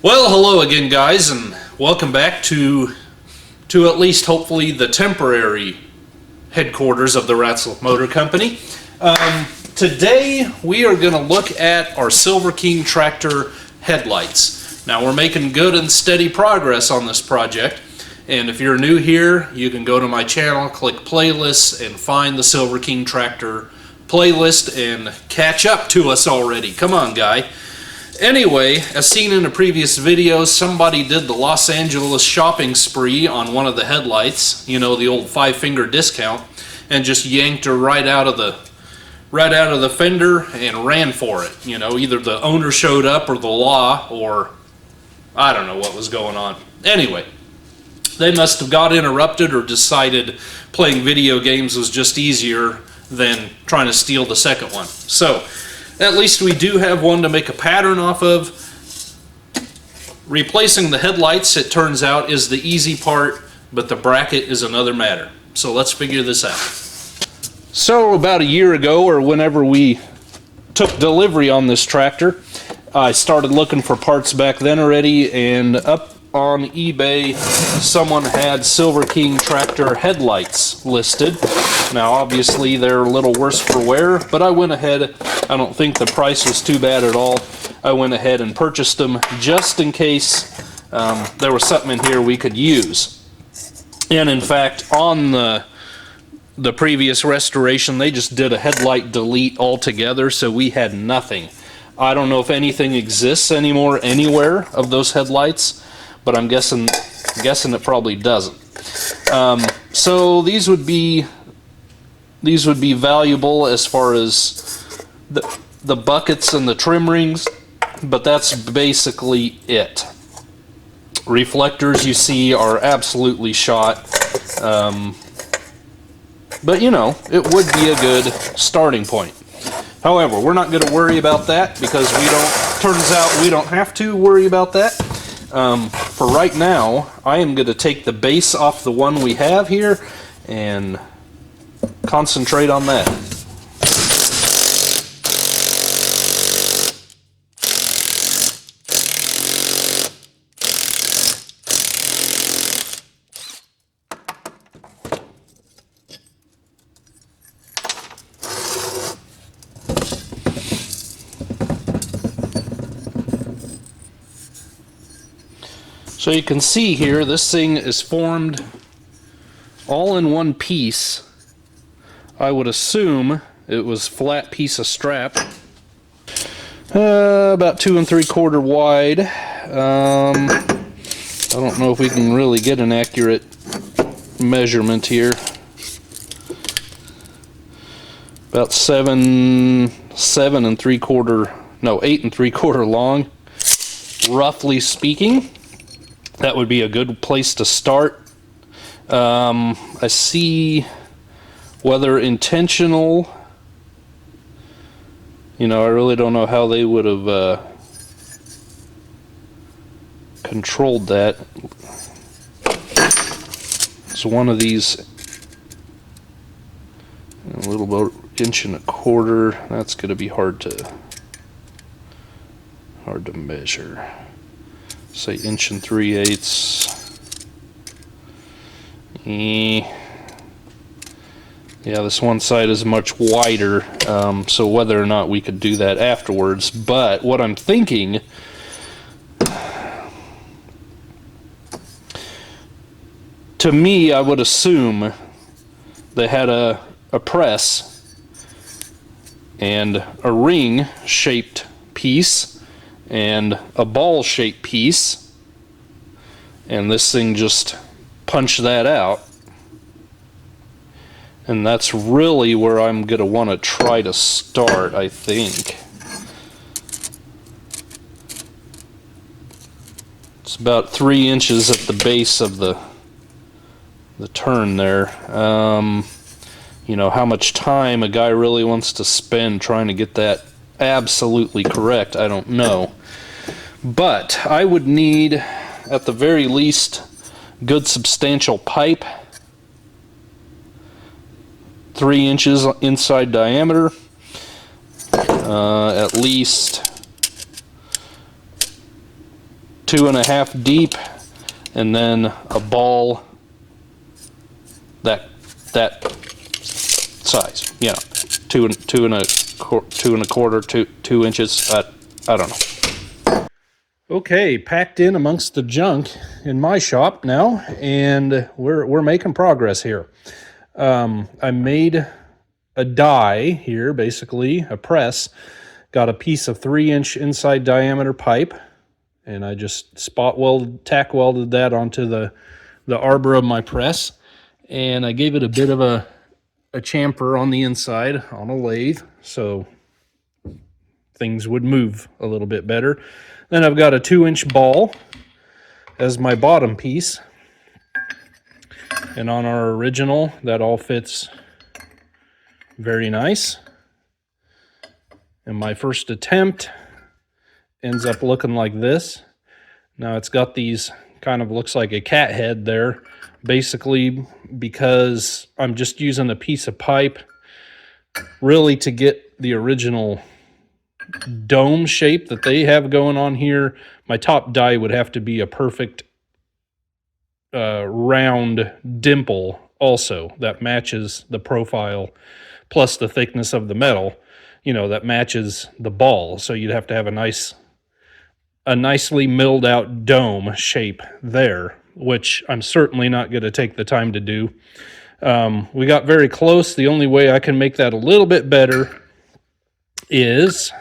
Well, hello again, guys, and welcome back to at least hopefully the temporary headquarters of the Ratzlaff Motor Company. Today we are going to look at our Silver King tractor headlights. Now we're making good and steady progress on this project, and if you're new here, you can go to my channel, click playlists, and find the Silver King tractor playlist and catch up to us already. Come on, guy. Anyway, as seen in a previous video, somebody did the Los Angeles shopping spree on one of the headlights, you know, the old 5-finger discount, and just yanked her right out of the fender and ran for it. You know, either the owner showed up or the law, or I don't know what was going on. Anyway, they must have got interrupted or decided playing video games was just easier than trying to steal the second one. So at least we do have one to make a pattern off of. Replacing the headlights, it turns out, is the easy part, but the bracket is another matter. So let's figure this out. So about a year ago, or whenever we took delivery on this tractor, I started looking for parts back then already, and up on eBay someone had Silver King tractor headlights listed. Now obviously they're a little worse for wear, but I went ahead, I don't think the price was too bad at all. I went ahead and purchased them just in case there was something in here we could use. And in fact, on the previous restoration, they just did a headlight delete altogether, so we had nothing. I don't know if anything exists anymore anywhere of those headlights, but I'm guessing it probably doesn't. So these would be valuable as far as the buckets and the trim rings, but that's basically it. Reflectors, you see, are absolutely shot, but you know, it would be a good starting point. However, we're not going to worry about that because turns out we don't have to worry about that. For right now, I am going to take the base off the one we have here and concentrate on that. So you can see here, this thing is formed all in one piece. I would assume it was a flat piece of strap, about 2 3/4 wide. I don't know if we can really get an accurate measurement here. About 8 3/4 long, roughly speaking. That would be a good place to start. I see, whether intentional, you know, I really don't know how they would have controlled that. So one of these, a little about 1 1/4. That's going to be hard to measure. Say 1 3/8. Yeah, this one side is much wider, so whether or not we could do that afterwards. But what I'm thinking, to me, I would assume they had a press and a ring-shaped piece and a ball-shaped piece, and this thing just punched that out. And that's really where I'm going to want to try to start, I think. It's about 3 inches at the base of the turn there. You know, how much time a guy really wants to spend trying to get that absolutely correct, I don't know. But I would need, at the very least, good substantial pipe, 3 inches inside diameter, at least 2.5 deep, and then a ball that size, you know, two and a quarter, 2 inches. I don't know. Okay, packed in amongst the junk in my shop now, and we're making progress here. I made a die here, basically a press. Got a piece of 3-inch inside diameter pipe, and I just tack welded that onto the arbor of my press, and I gave it a bit of a chamfer on the inside on a lathe, so things would move a little bit better. Then I've got a 2-inch ball as my bottom piece, and on our original, that all fits very nice. And my first attempt ends up looking like this. Now it's got these, kind of looks like a cat head there, basically because I'm just using a piece of pipe really to get the original dome shape that they have going on here. My top die would have to be a perfect round dimple also that matches the profile, plus the thickness of the metal, you know, that matches the ball. So you'd have to have a nicely milled out dome shape there, which I'm certainly not going to take the time to do. We got very close. The only way I can make that a little bit better is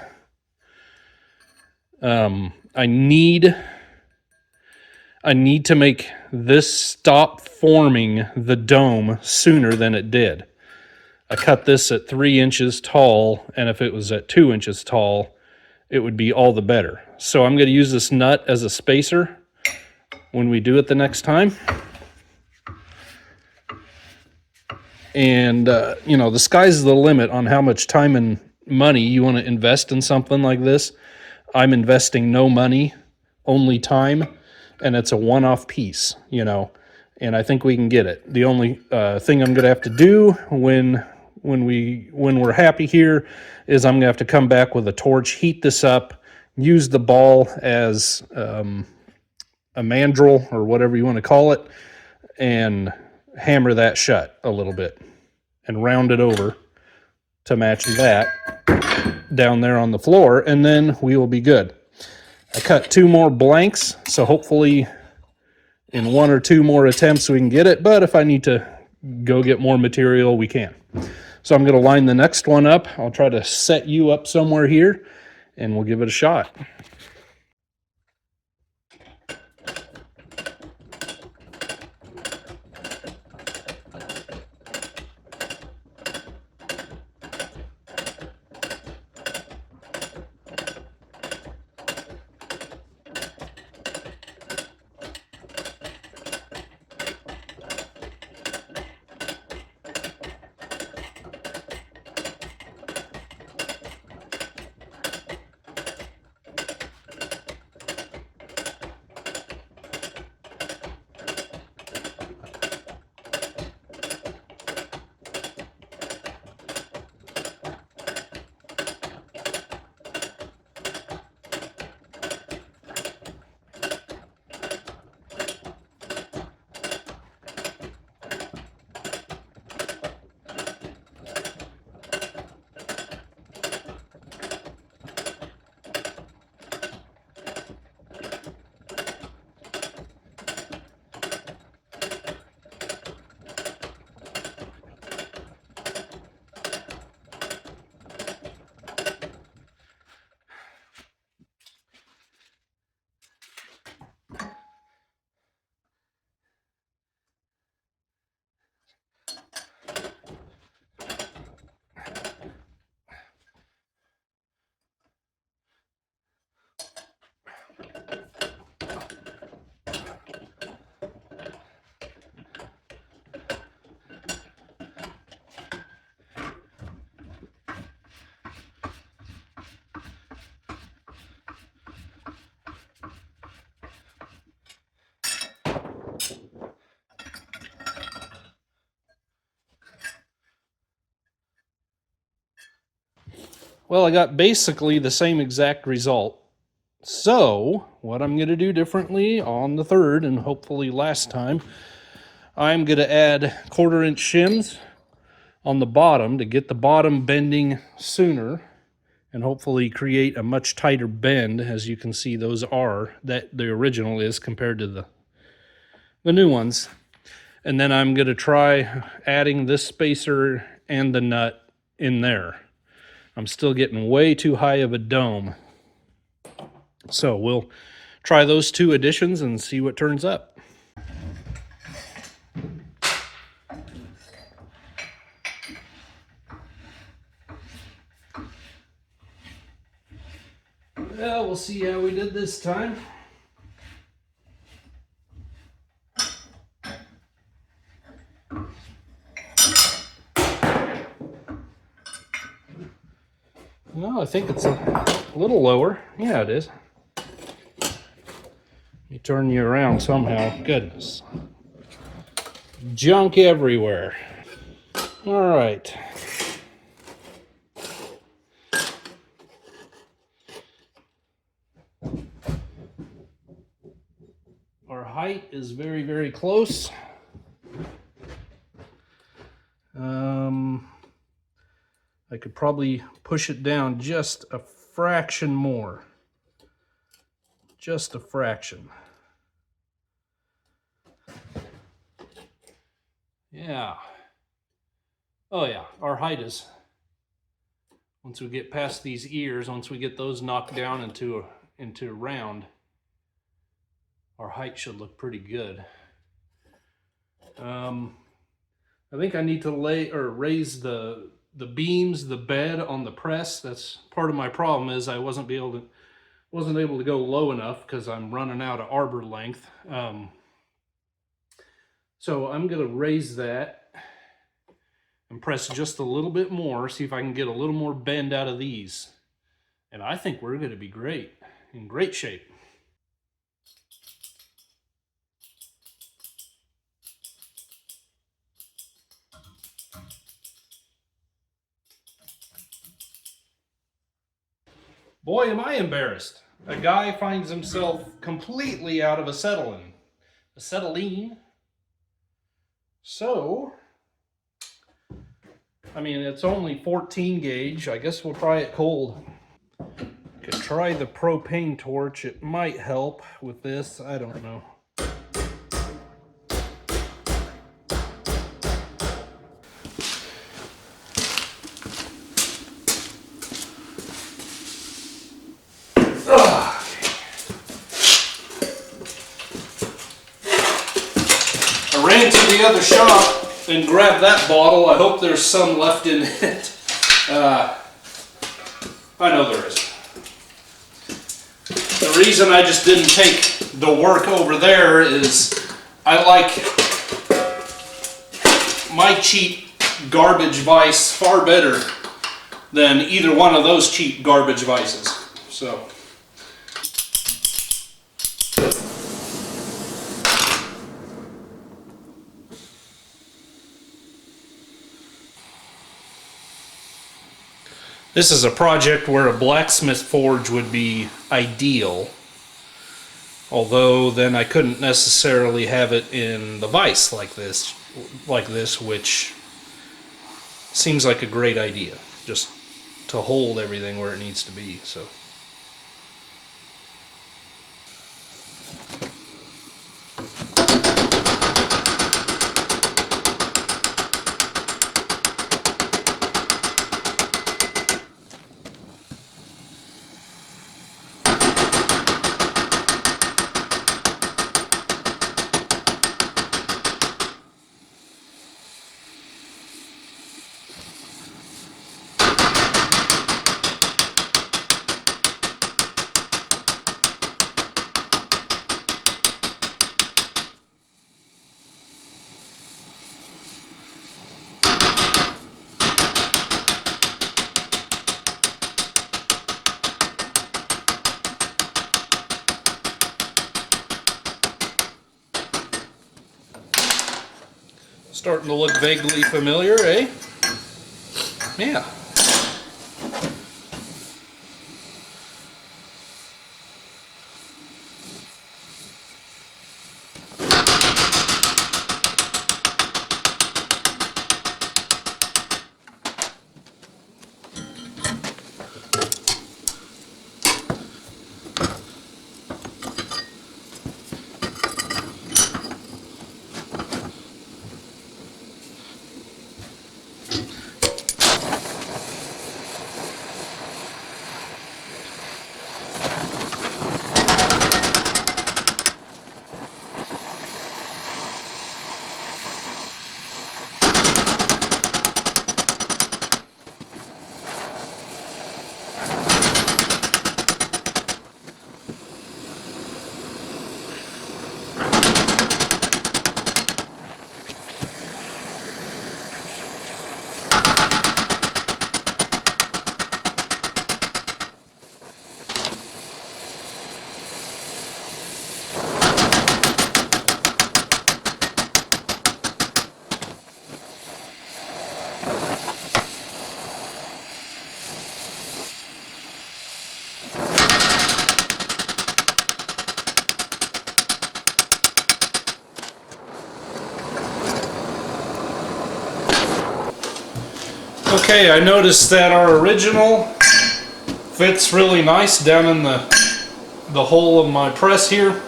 I need to make this stop forming the dome sooner than it did. I cut this at 3 inches tall, and if it was at 2 inches tall, it would be all the better. So I'm going to use this nut as a spacer when we do it the next time. And, you know, the sky's the limit on how much time and money you want to invest in something like this. I'm investing no money, only time, and it's a one-off piece, you know, and I think we can get it. The only thing I'm going to have to do when we're happy here is I'm going to have to come back with a torch, heat this up, use the ball as a mandrel or whatever you want to call it, and hammer that shut a little bit and round it over to match that down there on the floor, and then we will be good. I cut 2 more blanks, so hopefully in 1 or 2 more attempts we can get it, but if I need to go get more material, we can. So I'm going to line the next one up. I'll try to set you up somewhere here, and we'll give it a shot. Well, I got basically the same exact result So, what I'm going to do differently on the third, and hopefully last time, I'm going to add 1/4 inch shims on the bottom to get the bottom bending sooner and hopefully create a much tighter bend. As you can see, those are, that the original is compared to the new ones. And then I'm going to try adding this spacer and the nut in there. I'm still getting way too high of a dome. So we'll try those 2 additions and see what turns up. Well, we'll see how we did this time. No, I think it's a little lower. Yeah, it is. Let me turn you around somehow. Goodness. Junk everywhere. All right. Our height is very, very close. I could probably push it down just a fraction more. Just a fraction. Yeah. Oh yeah, our height is, once we get past these ears, once we get those knocked down into a round, our height should look pretty good. I think I need to raise the beams, the bed on the press. That's part of my problem, is I wasn't able to go low enough because I'm running out of arbor length. So I'm gonna raise that and press just a little bit more, see if I can get a little more bend out of these. And I think we're gonna be great, in great shape. Boy, am I embarrassed. A guy finds himself completely out of acetylene. Acetylene. So, I mean, it's only 14 gauge. I guess we'll try it cold. Could try the propane torch. It might help with this. I don't know. I ran to the other shop and grabbed that bottle. I hope there's some left in it. I know there is. The reason I just didn't take the work over there is I like my cheap garbage vise far better than either one of those cheap garbage vices. So. This is a project where a blacksmith forge would be ideal, although then I couldn't necessarily have it in the vise like this, which seems like a great idea, just to hold everything where it needs to be. So. Starting to look vaguely familiar, eh? Yeah. Okay, I noticed that our original fits really nice down in the hole of my press here.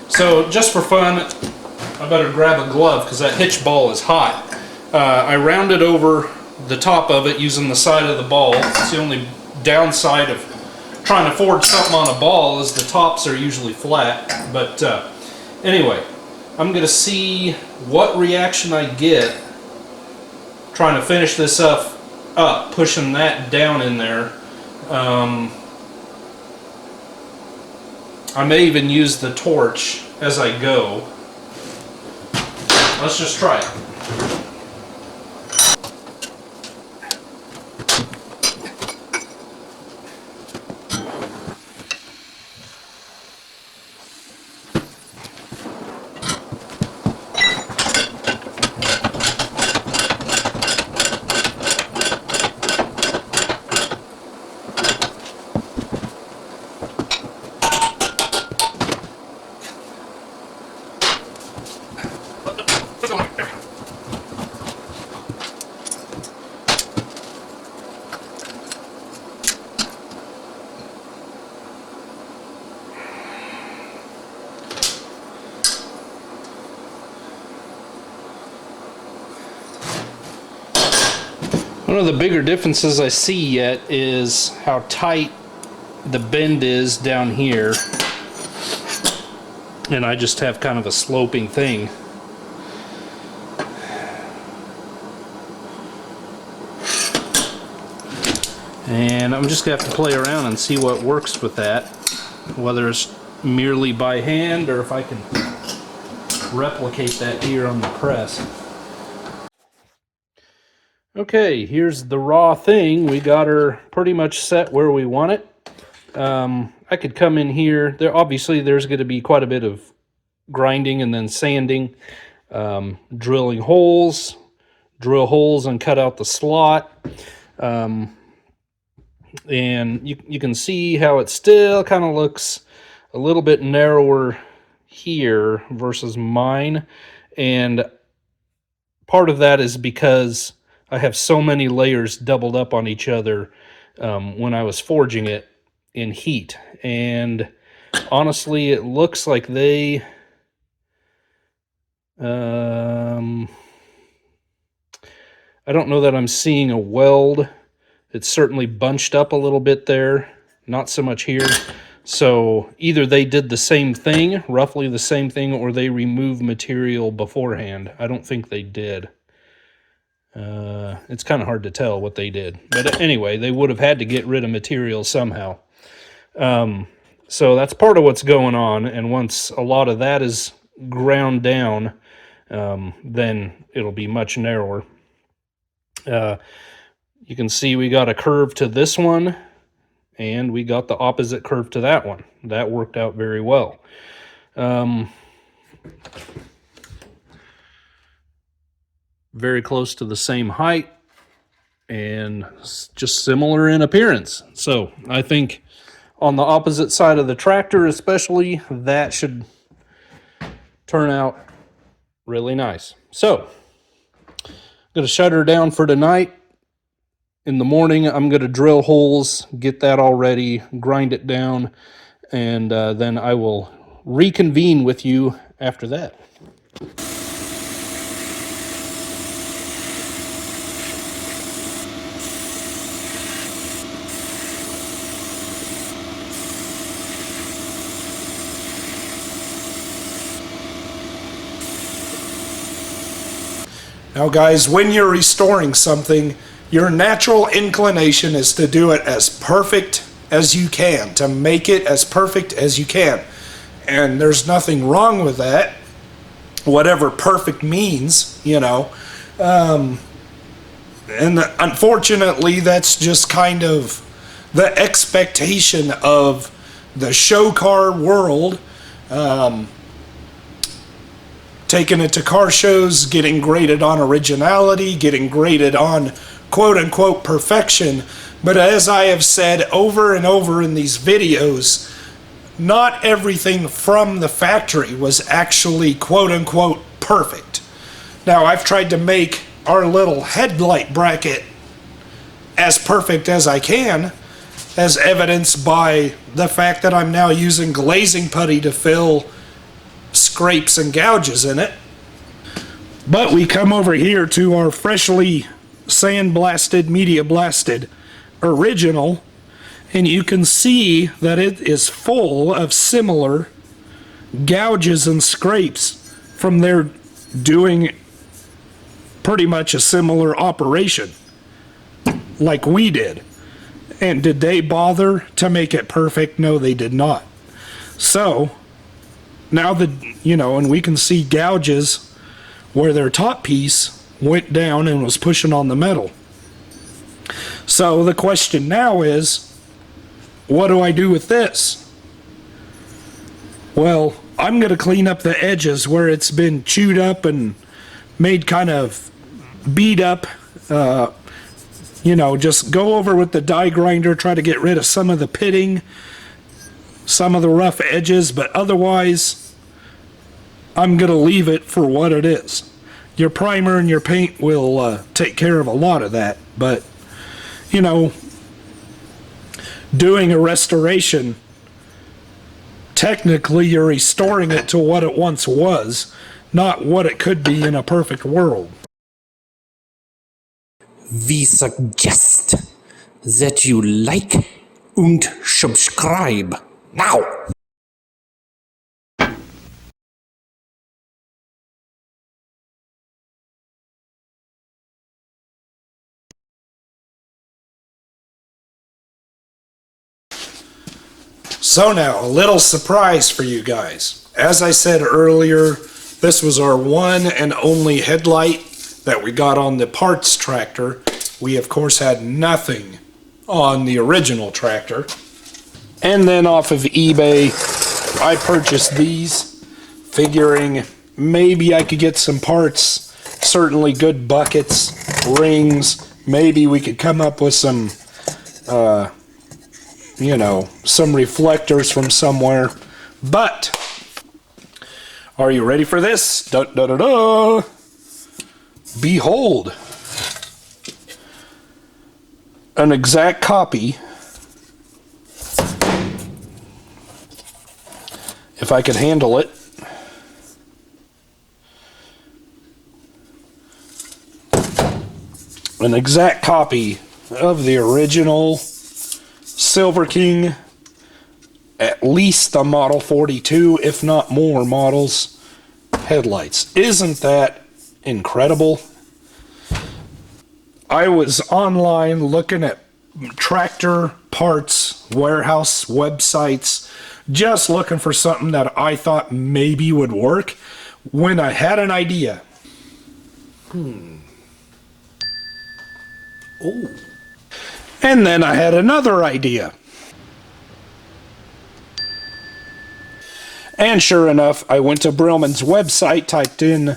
So just for fun, I better grab a glove because that hitch ball is hot. I rounded over the top of it using the side of the ball. It's the only downside of trying to forge something on a ball is the tops are usually flat. But anyway, I'm going to see what reaction I get trying to finish this up, pushing that down in there. I may even use the torch as I go. Let's just try it. One of the bigger differences I see yet is how tight the bend is down here, and I just have kind of a sloping thing. And I'm just going to have to play around and see what works with that, whether it's merely by hand or if I can replicate that here on the press. Okay, here's the raw thing. We got her pretty much set where we want it. I could come in here. Obviously there's going to be quite a bit of grinding and then sanding, drilling holes, drill holes and cut out the slot. And you can see how it still kind of looks a little bit narrower here versus mine. And part of that is because I have so many layers doubled up on each other when I was forging it in heat. And honestly, it looks like they... I don't know that I'm seeing a weld. It's certainly bunched up a little bit there, not so much here. So either they did the same thing, roughly the same thing, or they removed material beforehand. I don't think they did. It's kind of hard to tell what they did. But anyway, they would have had to get rid of material somehow. So that's part of what's going on. And once a lot of that is ground down, then it'll be much narrower. You can see we got a curve to this one, and we got the opposite curve to that one. That worked out very well. Very close to the same height and just similar in appearance. So I think on the opposite side of the tractor especially, that should turn out really nice. So I'm going to shut her down for tonight. In the morning, I'm going to drill holes, get that all ready, grind it down, and then I will reconvene with you after that. Now guys, when you're restoring something, your natural inclination is to do it as perfect as you can, to make it as perfect as you can. And there's nothing wrong with that, whatever perfect means, you know. And unfortunately, that's just kind of the expectation of the show car world. Taking it to car shows, getting graded on originality, getting graded on quote-unquote perfection. But as I have said over and over in these videos, not everything from the factory was actually quote-unquote perfect. Now, I've tried to make our little headlight bracket as perfect as I can, as evidenced by the fact that I'm now using glazing putty to fill scrapes and gouges in it. But we come over here to our freshly sandblasted, media blasted original, and you can see that it is full of similar gouges and scrapes from their doing pretty much a similar operation like we did. And did they bother to make it perfect? No, they did not. So now that, and we can see gouges where their top piece went down and was pushing on the metal. So the question now is, what do I do with this? Well, I'm going to clean up the edges where it's been chewed up and made kind of beat up. Just go over with the die grinder, try to get rid of some of the pitting, some of the rough edges, but otherwise, I'm going to leave it for what it is. Your primer and your paint will take care of a lot of that, but, doing a restoration, technically you're restoring it to what it once was, not what it could be in a perfect world. We suggest that you like and subscribe now. So now, a little surprise for you guys. As I said earlier, this was our one and only headlight that we got on the parts tractor. We, of course, had nothing on the original tractor. And then off of eBay, I purchased these, figuring maybe I could get some parts, certainly good buckets, rings, maybe we could come up with some some reflectors from somewhere. But are you ready for this? Da, da, da, da. Behold, an exact copy, if I could handle it, an exact copy of the original Silver King, at least the Model 42, if not more models, headlights. Isn't that incredible? I was online looking at tractor parts, warehouse websites, just looking for something that I thought maybe would work, when I had an idea. Oh. And then I had another idea. And sure enough, I went to Brillman's website, typed in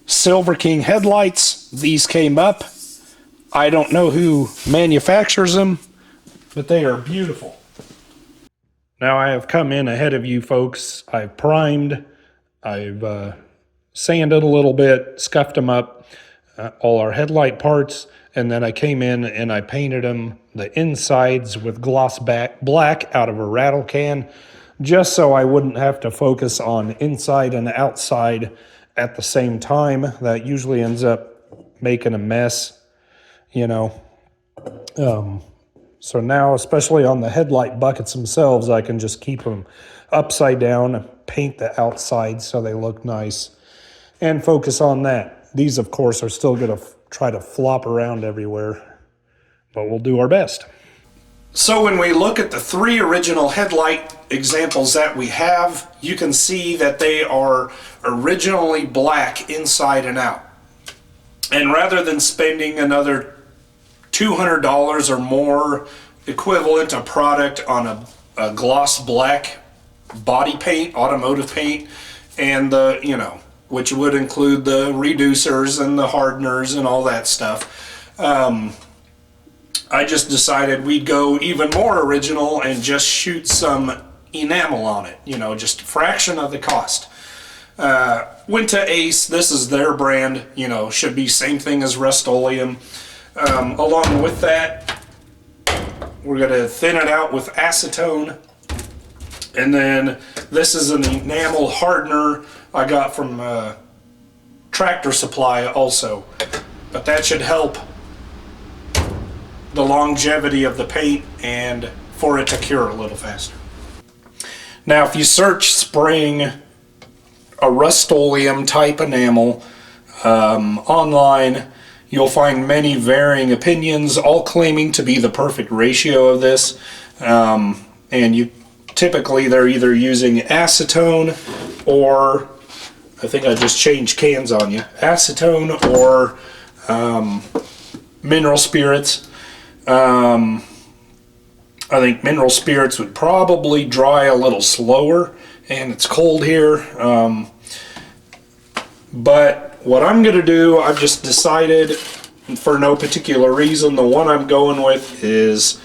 Silver King headlights. These came up. I don't know who manufactures them, but they are beautiful. Now I have come in ahead of you folks. I've primed, I've sanded a little bit, scuffed them up, all our headlight parts, and then I came in and I painted them, the insides, with gloss black out of a rattle can, just so I wouldn't have to focus on inside and outside at the same time. That usually ends up making a mess, So now, especially on the headlight buckets themselves, I can just keep them upside down and paint the outside so they look nice and focus on that. These, of course, are still going to try to flop around everywhere, but we'll do our best. So when we look at the three original headlight examples that we have, you can see that they are originally black inside and out. And rather than spending another $200 or more equivalent of product on a gloss black body paint, automotive paint, and which would include the reducers and the hardeners and all that stuff, I just decided we'd go even more original and just shoot some enamel on it, just a fraction of the cost. Went to Ace. This is their brand. You know, should be same thing as Rust-Oleum. Along with that, we're going to thin it out with acetone. And then this is an enamel hardener I got from Tractor Supply also. But that should help the longevity of the paint and for it to cure a little faster. Now, if you search spraying a Rust-Oleum type enamel online, you'll find many varying opinions, all claiming to be the perfect ratio of this. And typically they're either using acetone or, I think I just changed cans on you, acetone or mineral spirits. I think mineral spirits would probably dry a little slower, and it's cold here. But what I'm going to do, I've just decided, for no particular reason, the one I'm going with is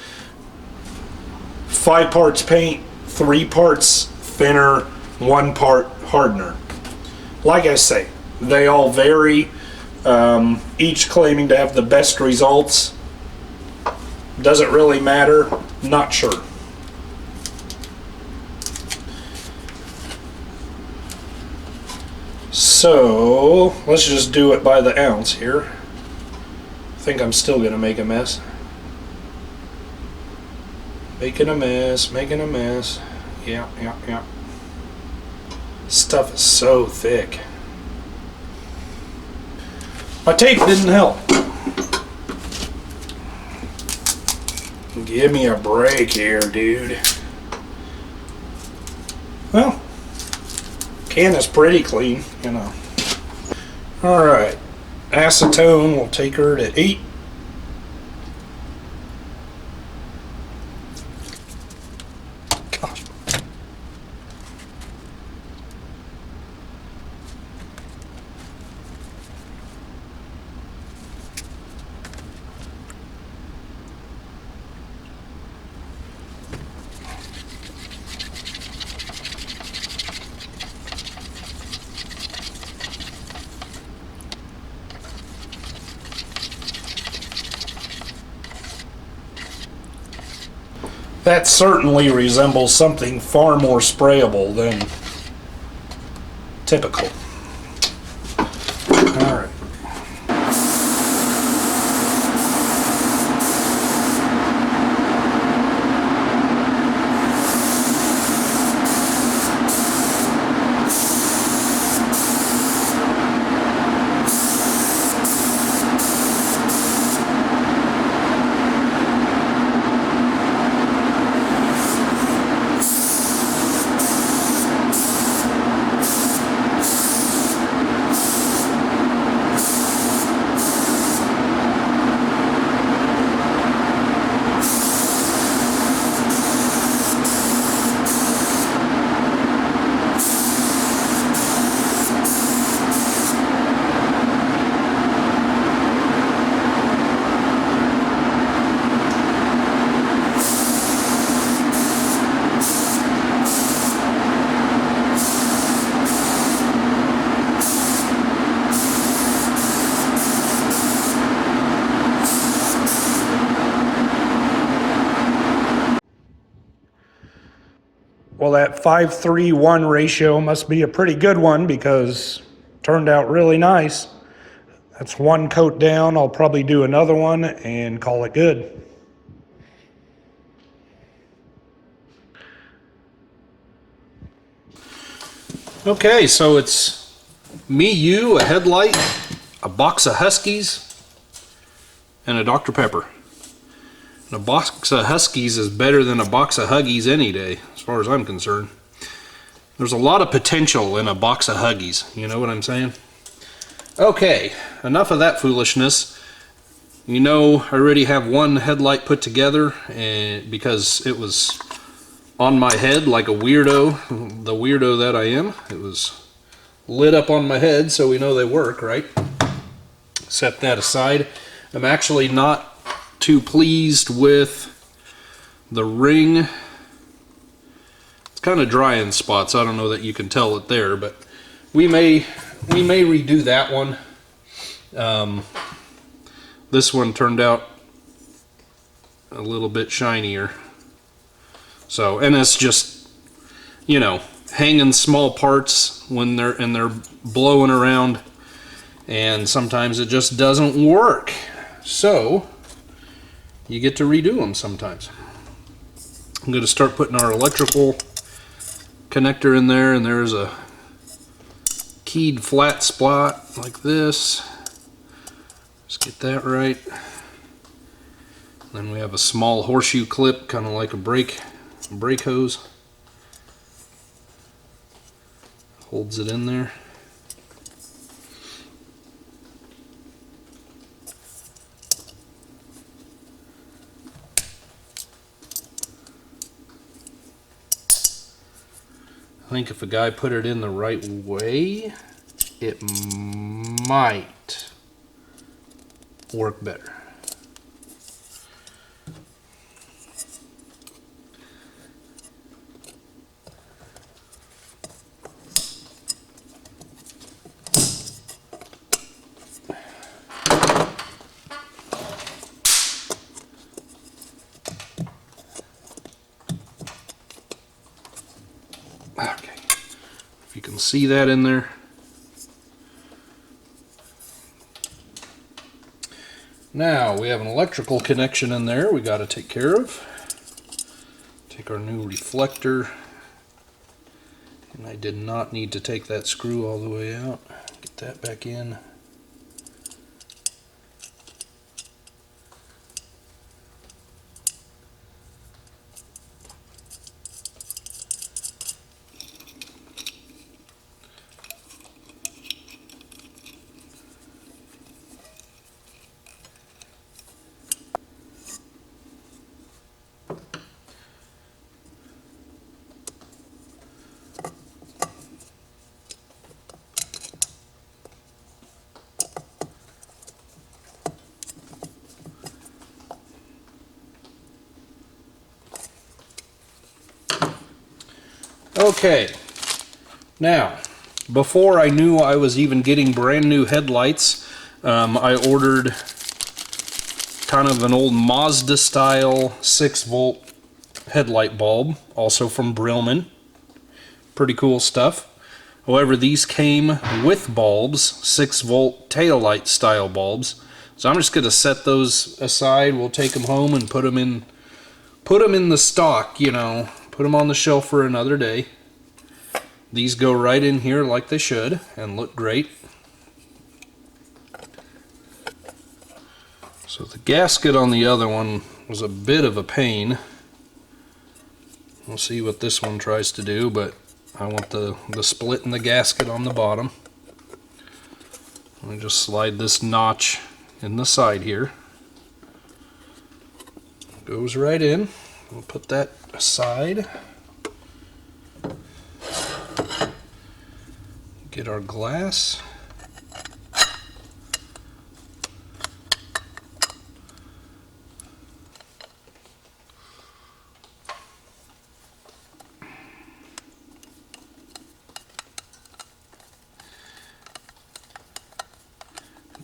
5 parts paint, 3 parts thinner, 1 part hardener. Like I say, they all vary, each claiming to have the best results. Does it really matter? Not sure. So let's just do it by the ounce here. I think I'm still gonna make a mess. Making a mess. Yeah. Stuff is so thick. My tape didn't help. Give me a break here, dude. Well, can is pretty clean, you know. Alright. Acetone, we'll take her to 8. Gosh. That certainly resembles something far more sprayable than typical. All right. Well, that 5:3:1 ratio must be a pretty good one because it turned out really nice. That's 1 coat down. I'll probably do another one and call it good. Okay, so it's me, you, a headlight, a box of Huskies, and a Dr. Pepper. And a box of Huskies is better than a box of Huggies any day, as far as I'm concerned. There's a lot of potential in a box of Huggies, you know what I'm saying? Okay, enough of that foolishness. You know, I already have one headlight put together and because it was on my head like a weirdo, the weirdo that I am. It was lit up on my head, so we know they work, right? Set that aside. I'm actually not too pleased with the ring. It's kind of dry in spots. I don't know that you can tell it there, but we may redo that one. This one turned out a little bit shinier. So, and it's just, you know, hanging small parts when they're blowing around, and sometimes it just doesn't work. So you get to redo them sometimes. I'm going to start putting our electrical connector in there, and there's a keyed flat spot like this. Let's get that right. Then we have a small horseshoe clip, kind of like a brake hose. Holds it in there. I think if a guy put it in the right way, it might work better. Okay, if you can see that in there. Now we have an electrical connection in there we got to take care of. Take our new reflector, and I did not need to take that screw all the way out. Get that back in. Okay, now, before I knew I was even getting brand new headlights, I ordered kind of an old Mazda style 6-volt headlight bulb, also from Brillman. Pretty cool stuff. However, these came with bulbs, 6-volt taillight style bulbs. So I'm just going to set those aside. We'll take them home and put them in the stock, you know. Put them on the shelf for another day. These go right in here like they should and look great. So the gasket on the other one was a bit of a pain. We'll see what this one tries to do, but I want the split in the gasket on the bottom. Let me just slide this notch in the side here. Goes right in. We'll put that aside. Get our glass.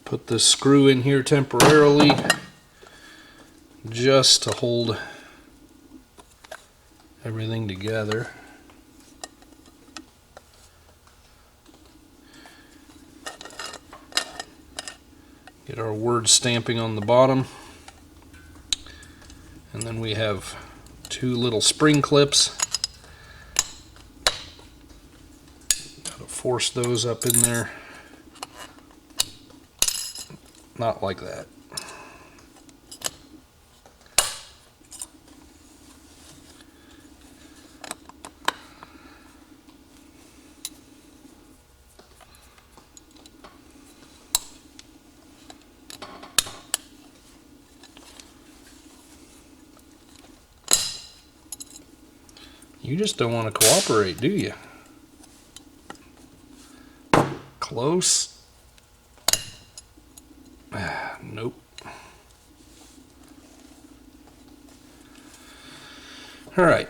Put this screw in here temporarily just to hold everything together. Get our word stamping on the bottom. And then we have 2 little spring clips. Gotta force those up in there. Not like that. You just don't want to cooperate, do you? Close. Nope. All right.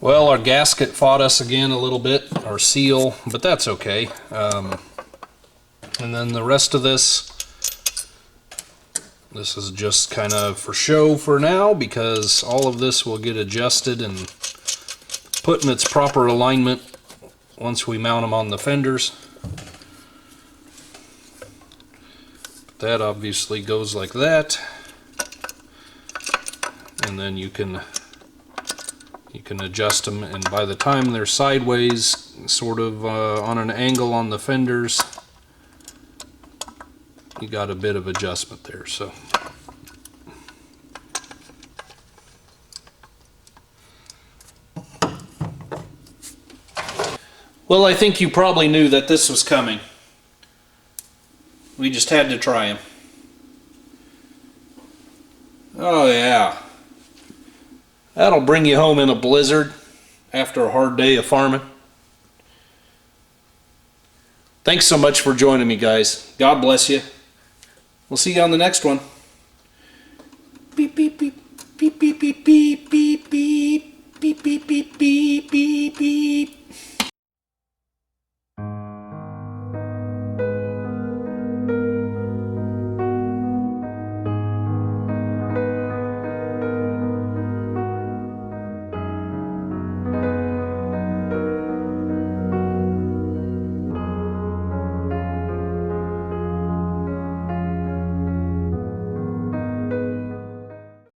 Well, our gasket fought us again a little bit, our seal, but that's okay. And then the rest of this is just kind of for show for now, because all of this will get adjusted and put in its proper alignment once we mount them on the fenders. That obviously goes like that, and then you can adjust them, and by the time they're sideways, sort of on an angle on the fenders, you got a bit of adjustment there. So well, I think you probably knew that this was coming. We just had to try them. Oh yeah. That'll bring you home in a blizzard after a hard day of farming. Thanks so much for joining me, guys. God bless you. We'll see you on the next one. Beep beep beep beep beep beep beep beep beep beep beep beep beep beep beep.